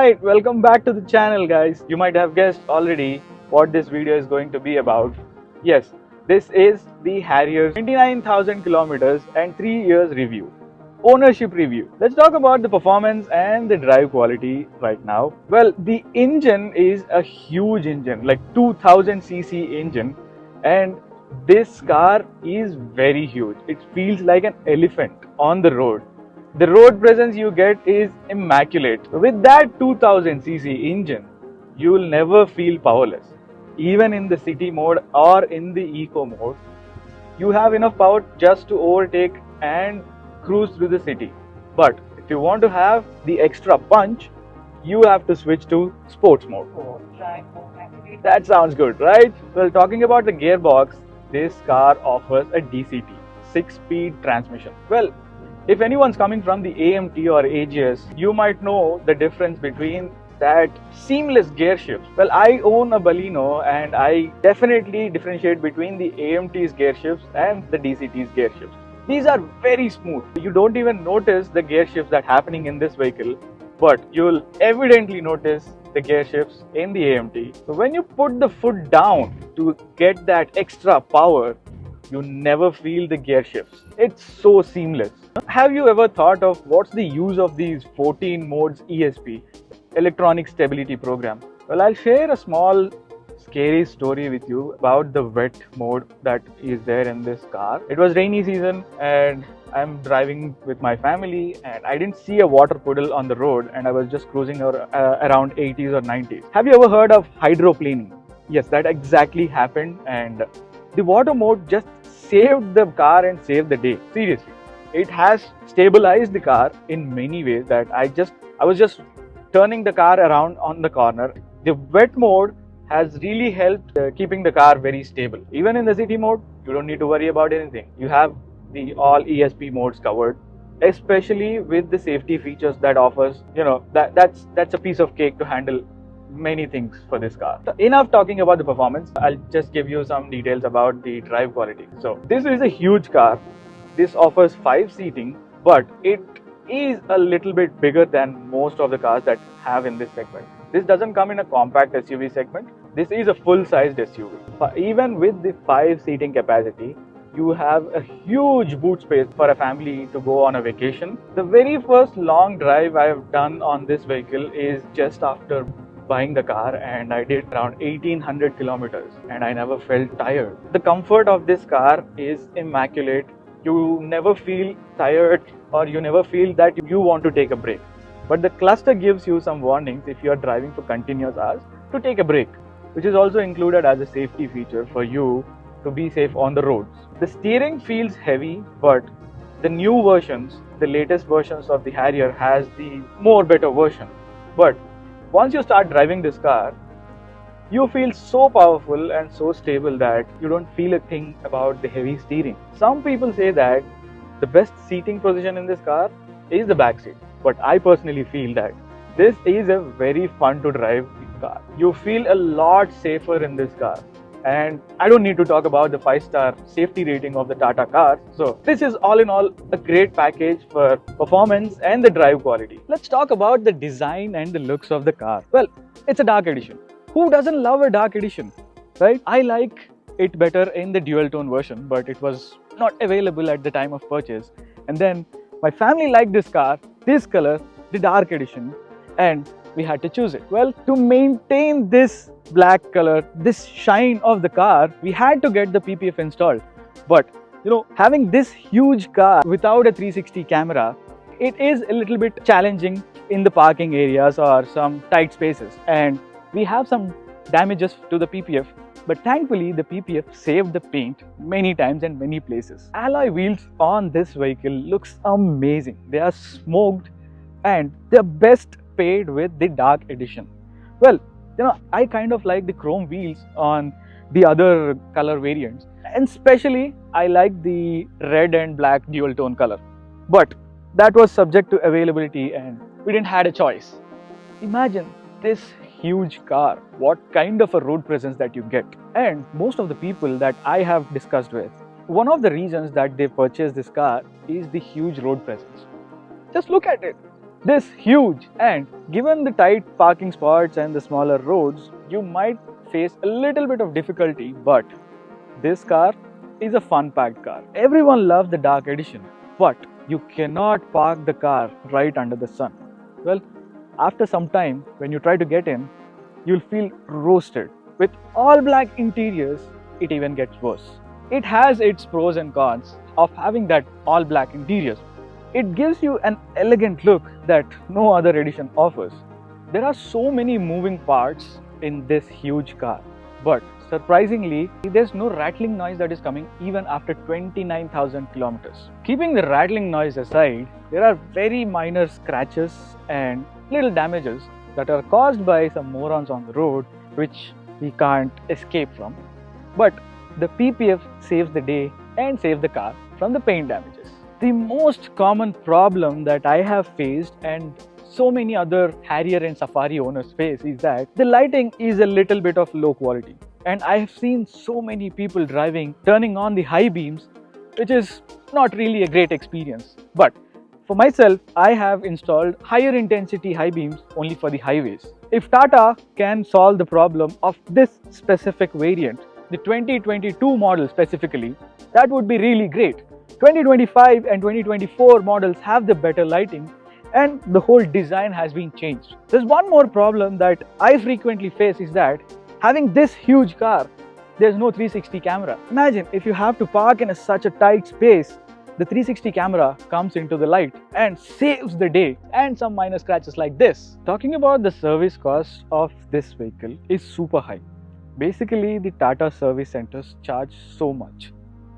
Alright, welcome back to the channel, guys. You might have guessed already what this video is going to be about. Yes, this is the Harrier 29,000 kilometers and 3 years review. Ownership review. Let's talk about the performance and the drive quality right now. Well, the engine is a huge engine, like 2000cc engine, and this car is very huge. It feels like an elephant on the road. The road presence you get is immaculate. With that 2000cc engine, you will never feel powerless. Even in the city mode or in the eco mode, you have enough power just to overtake and cruise through the city. But if you want to have the extra punch, you have to switch to sports mode. That sounds good, right? Well, talking about the gearbox, this car offers a DCT, 6-speed transmission. Well, if anyone's coming from the AMT or AGS, you might know the difference between that seamless gear shifts. Well, I own a Baleno and I definitely differentiate between the AMT's gear shifts and the DCT's gear shifts. These are very smooth. You don't even notice the gear shifts that are happening in this vehicle, but you'll evidently notice the gear shifts in the AMT. So when you put the foot down to get that extra power, you never feel the gear shifts. It's so seamless. Have you ever thought of what's the use of these 14 modes ESP, electronic stability program? Well, I'll share a small scary story with you about the wet mode that is there in this car. It was rainy season and I'm driving with my family and I didn't see a water puddle on the road and I was just cruising around 80s or 90s. Have you ever heard of hydroplaning? Yes, that exactly happened, and the water mode just saved the car and saved the day. Seriously. It has stabilized the car in many ways that I was just turning the car around on the corner. The wet mode has really helped keeping the car very stable. Even in the city mode, you don't need to worry about anything. You have the all ESP modes covered, especially with the safety features that offers. That's a piece of cake to handle many things for this car. So enough talking about the performance. I'll just give you some details about the drive quality. So this is a huge car. This offers 5 seating, but it is a little bit bigger than most of the cars that have in this segment. This doesn't come in a compact SUV segment. This is a full-sized SUV. But even with the 5 seating capacity, you have a huge boot space for a family to go on a vacation. The very first long drive I have done on this vehicle is just after buying the car, and I did around 1800 kilometers and I never felt tired. The comfort of this car is immaculate. You never feel tired or you never feel that you want to take a break. But the cluster gives you some warnings if you are driving for continuous hours to take a break, which is also included as a safety feature for you to be safe on the roads. The steering feels heavy, but the new versions, the latest versions of the Harrier has the more better version. But once you start driving this car, you feel so powerful and so stable that you don't feel a thing about the heavy steering. Some people say that the best seating position in this car is the back seat, but I personally feel that this is a very fun to drive car. You feel a lot safer in this car. And I don't need to talk about the 5-star safety rating of the Tata cars. So this is all in all a great package for performance and the drive quality. Let's talk about the design and the looks of the car. Well, it's a dark edition. Who doesn't love a dark edition, right? I like it better in the dual tone version, but it was not available at the time of purchase. And then my family liked this car, this color, the dark edition, and we had to choose it. Well, to maintain this black color, this shine of the car, we had to get the PPF installed. But having this huge car without a 360 camera, it is a little bit challenging in the parking areas or some tight spaces. And we have some damages to the PPF, but thankfully the PPF saved the paint many times and many places. Alloy wheels on this vehicle looks amazing. They are smoked and they're best paired with the dark edition. Well, I kind of like the chrome wheels on the other color variants, and especially I like the red and black dual tone color. But that was subject to availability and we didn't have a choice. Imagine this huge car, what kind of a road presence that you get. And most of the people that I have discussed with, one of the reasons that they purchased this car is the huge road presence. Just look at it. This huge, and given the tight parking spots and the smaller roads, you might face a little bit of difficulty, but this car is a fun-packed car. Everyone loves the Dark Edition, but you cannot park the car right under the sun. Well, after some time, when you try to get in, you'll feel roasted. With all black interiors, it even gets worse. It has its pros and cons of having that all black interiors. It gives you an elegant look that no other edition offers. There are so many moving parts in this huge car, but surprisingly, there's no rattling noise that is coming even after 29,000 kilometers. Keeping the rattling noise aside, there are very minor scratches and little damages that are caused by some morons on the road, which we can't escape from. But the PPF saves the day and saves the car from the paint damages. The most common problem that I have faced, and so many other Harrier and Safari owners face, is that the lighting is a little bit of low quality. And I have seen so many people driving, turning on the high beams, which is not really a great experience. But for myself, I have installed higher intensity high beams only for the highways. If Tata can solve the problem of this specific variant, the 2022 model specifically, that would be really great. 2025 and 2024 models have the better lighting, and the whole design has been changed. There's one more problem that I frequently face, is that having this huge car, there's no 360 camera. Imagine if you have to park in such a tight space, the 360 camera comes into the light and saves the day, and some minor scratches like this. Talking about the service cost of this vehicle is super high. Basically, the Tata service centers charge so much.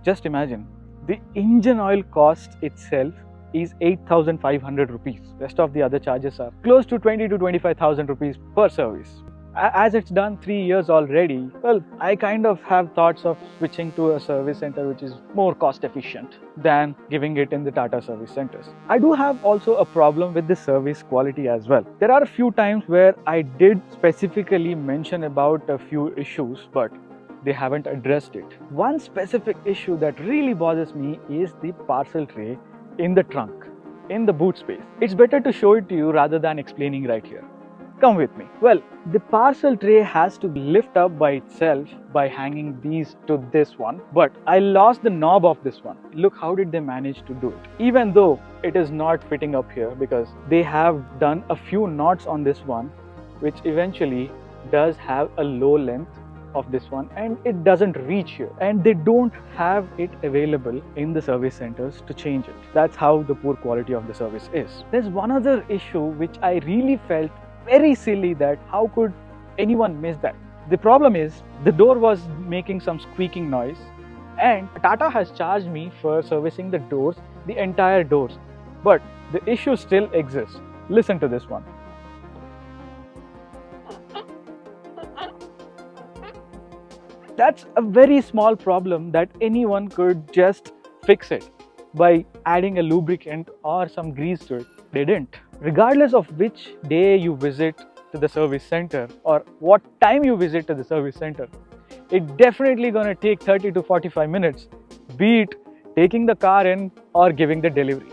Just imagine, the engine oil cost itself is 8,500 rupees. Rest of the other charges are close to 20 to 25,000 rupees per service. As it's done 3 years already, well, I kind of have thoughts of switching to a service center which is more cost efficient than giving it in the Tata service centers. I do have also a problem with the service quality as well. There are a few times where I did specifically mention about a few issues, but they haven't addressed it. One specific issue that really bothers me is the parcel tray in the trunk, in the boot space. It's better to show it to you rather than explaining right here. Come with me. Well, the parcel tray has to lift up by itself by hanging these to this one, but I lost the knob of this one. Look, how did they manage to do it? Even though it is not fitting up here, because they have done a few knots on this one, which eventually does have a low length of this one, and it doesn't reach here, and they don't have it available in the service centers to change it. That's how the poor quality of the service is. There's one other issue which I really felt very silly, that how could anyone miss that. The problem is the door was making some squeaking noise, and Tata has charged me for servicing the doors, the entire doors, but the issue still exists. Listen to this one. That's a very small problem that anyone could just fix it by adding a lubricant or some grease to it. They didn't. Regardless of which day you visit to the service center or what time you visit to the service center, it's definitely gonna take 30 to 45 minutes, be it taking the car in or giving the delivery.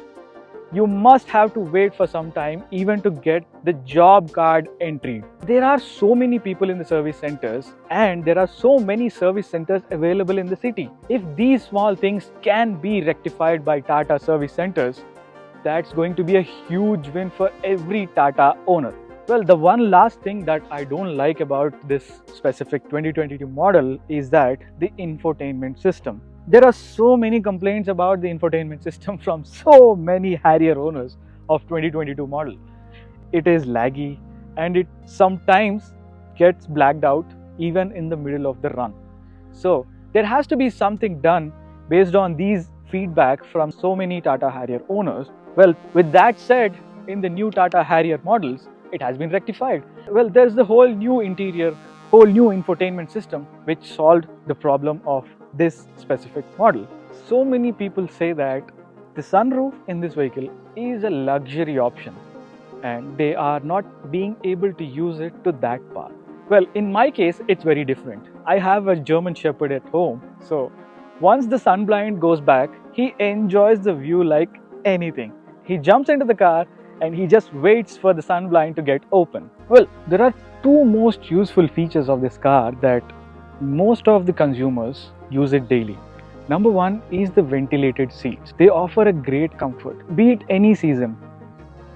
You must have to wait for some time even to get the job card entry. There are so many people in the service centers, and there are so many service centers available in the city. If these small things can be rectified by Tata service centers, that's going to be a huge win for every Tata owner. Well, the one last thing that I don't like about this specific 2022 model is that the infotainment system. There are so many complaints about the infotainment system from so many Harrier owners of 2022 model. It is laggy, and it sometimes gets blacked out even in the middle of the run. So there has to be something done based on these feedback from so many Tata Harrier owners. Well, with that said, in the new Tata Harrier models, it has been rectified. Well, there's the whole new interior, whole new infotainment system which solved the problem of this specific model. So many people say that the sunroof in this vehicle is a luxury option and they are not being able to use it to that part. Well, in my case, it's very different. I have a German Shepherd at home, so once the sun blind goes back, he enjoys the view like anything. He jumps into the car and he just waits for the sun blind to get open. Well, there are two most useful features of this car that most of the consumers use it daily. Number one is the ventilated seats. They offer a great comfort, be it any season.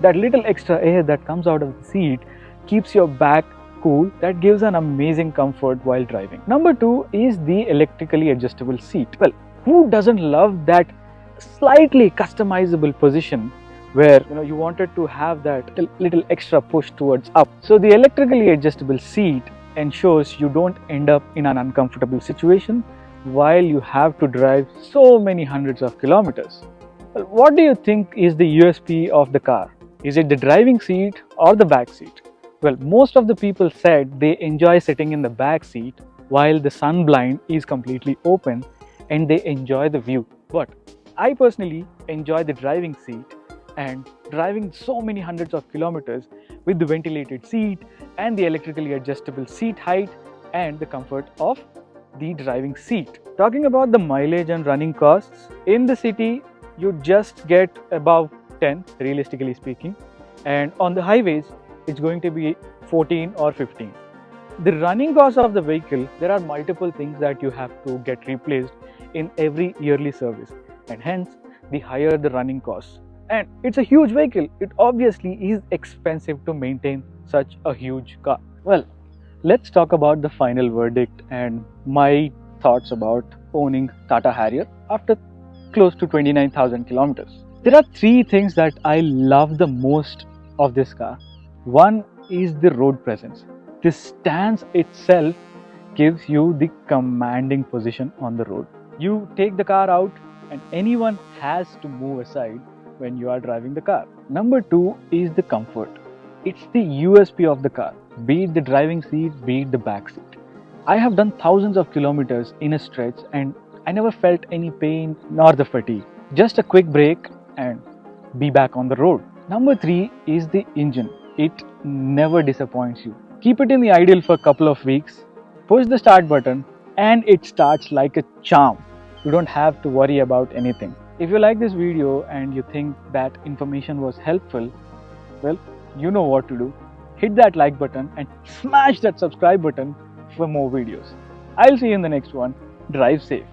That little extra air that comes out of the seat keeps your back cool. That gives an amazing comfort while driving. Number two is the electrically adjustable seat. Well, who doesn't love that slightly customizable position where you wanted to have that little extra push towards up? So the electrically adjustable seat ensures you don't end up in an uncomfortable situation while you have to drive so many hundreds of kilometers. Well, what do you think is the USP of the car? Is it the driving seat or the back seat? Well, most of the people said they enjoy sitting in the back seat while the sun blind is completely open and they enjoy the view. But I personally enjoy the driving seat, and driving so many hundreds of kilometers with the ventilated seat and the electrically adjustable seat height and the comfort of the driving seat. Talking about the mileage and running costs, in the city you just get above 10 realistically speaking, and on the highways it's going to be 14 or 15. The running cost of the vehicle, there are multiple things that you have to get replaced in every yearly service, and hence the higher the running costs. And it's a huge vehicle, it obviously is expensive to maintain such a huge car. Well, let's talk about the final verdict and my thoughts about owning Tata Harrier after close to 29,000 kilometers. There are three things that I love the most of this car. One is the road presence. The stance itself gives you the commanding position on the road. You take the car out and anyone has to move aside when you are driving the car. Number two is the comfort. It's the USP of the car, be it the driving seat, be it the back seat. I have done thousands of kilometers in a stretch and I never felt any pain nor the fatigue. Just a quick break and be back on the road. Number three is the engine. It never disappoints you. Keep it in the idle for a couple of weeks, push the start button and it starts like a charm. You don't have to worry about anything. If you like this video and you think that information was helpful, well, you know what to do. Hit that like button and smash that subscribe button for more videos. I'll see you in the next one. Drive safe.